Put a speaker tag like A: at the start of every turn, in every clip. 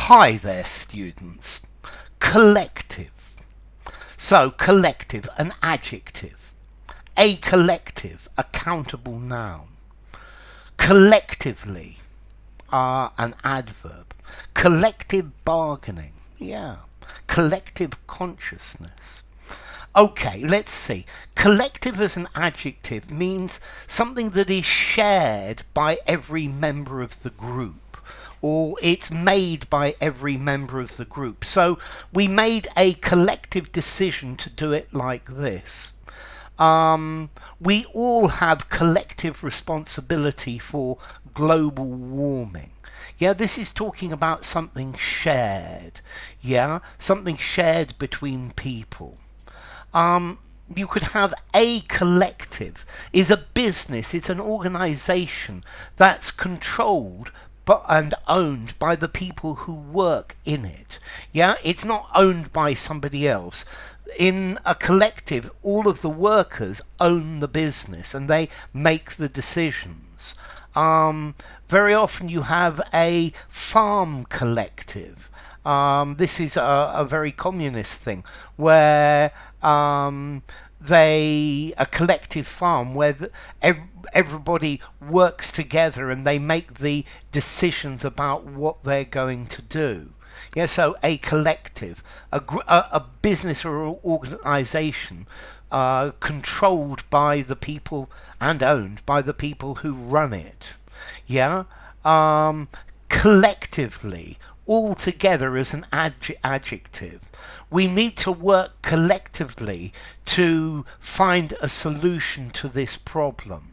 A: Hi there, students. Collective. So, collective, an adjective. A collective, a countable noun. Collectively, an adverb. Collective bargaining. Yeah. Collective consciousness. Okay, let's see. Collective as an adjective means something that is shared by every member of the group, or it's made by every member of the group. So we made a collective decision to do it like this. We all have collective responsibility for global warming. Yeah, this is talking about something shared. Yeah, something shared between people. You could have a collective is a business, it's an organization that's controlled and owned by the people who work in it. Yeah, it's not owned by somebody else. In a collective, all of the workers own the business and they make the decisions. Very often you have a farm collective. This is a very communist thing where a collective farm where everybody works together and they make the decisions about what they're going to do. Yeah, so a collective, a business or organization controlled by the people and owned by the people who run it. Yeah, collectively, all together as an adjective. We need to work collectively to find a solution to this problem.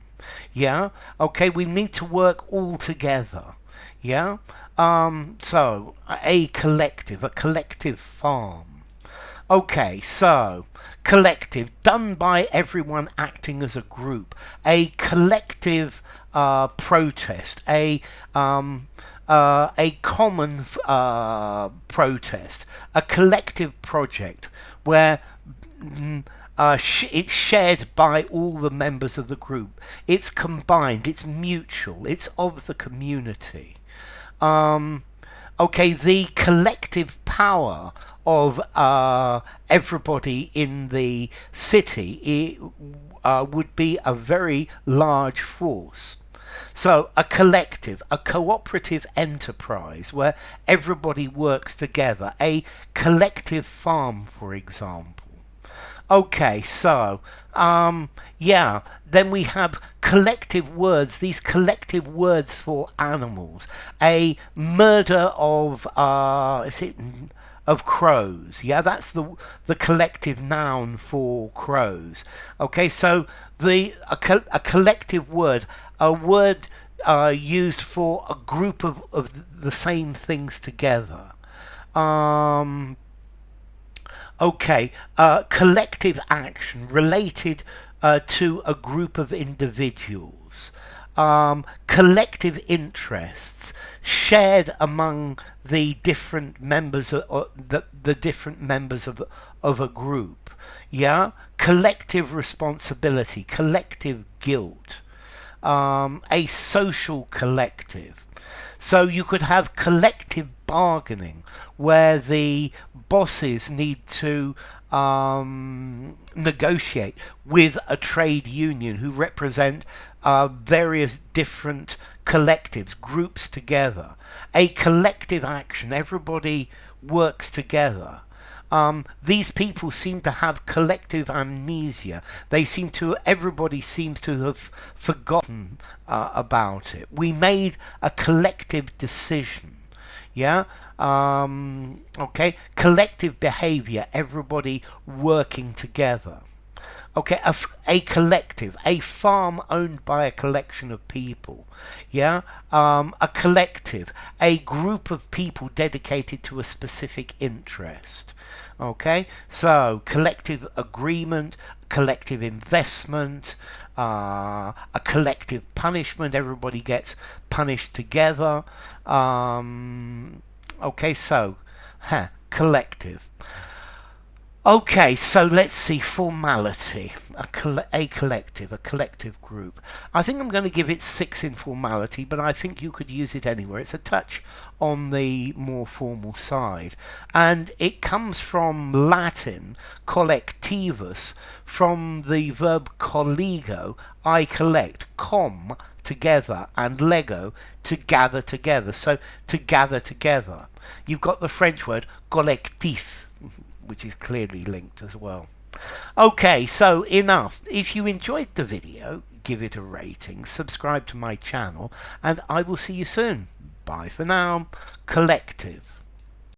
A: Yeah, okay, we need to work all together. Yeah, so a collective farm. Okay, so collective, done by everyone acting as a group. A collective protest, a common protest, a collective project where it's shared by all the members of the group. It's combined, it's mutual, it's of the community. Okay, the collective power of everybody in the city would be a very large force. So a collective, a cooperative enterprise where everybody works together, a collective farm, for example. Okay, so, yeah, then we have collective words, these collective words for animals. A murder of, of crows. Yeah, that's the collective noun for crows. Okay, so a collective word, a word used for a group of the same things together. Okay, collective action related to a group of individuals. Collective interests shared among the different members of the different members of a group. Yeah, collective responsibility, collective guilt. A social collective. So you could have collective bargaining where the bosses need to negotiate with a trade union who represent various different collectives, groups together. A collective action, everybody works together. These people seem to have collective amnesia. Everybody seems to have forgotten about it. We made a collective decision. Yeah. Okay. Collective behavior. Everybody working together. Okay, a collective, a farm owned by a collection of people. Yeah, a collective, a group of people dedicated to a specific interest. Okay, so collective agreement, collective investment, a collective punishment. Everybody gets punished together. Okay, so collective. Okay, so let's see. Formality, a collective, a collective group. I think I'm going to give it 6 in formality, but I think you could use it anywhere. It's a touch on the more formal side. And it comes from Latin collectivus, from the verb colligo, I collect, together, and lego, to gather together. So to gather together. You've got the French word collectif, which is clearly linked as well. Okay, so enough. If you enjoyed the video, give it a rating, subscribe to my channel, and I will see you soon. Bye for now. Collective.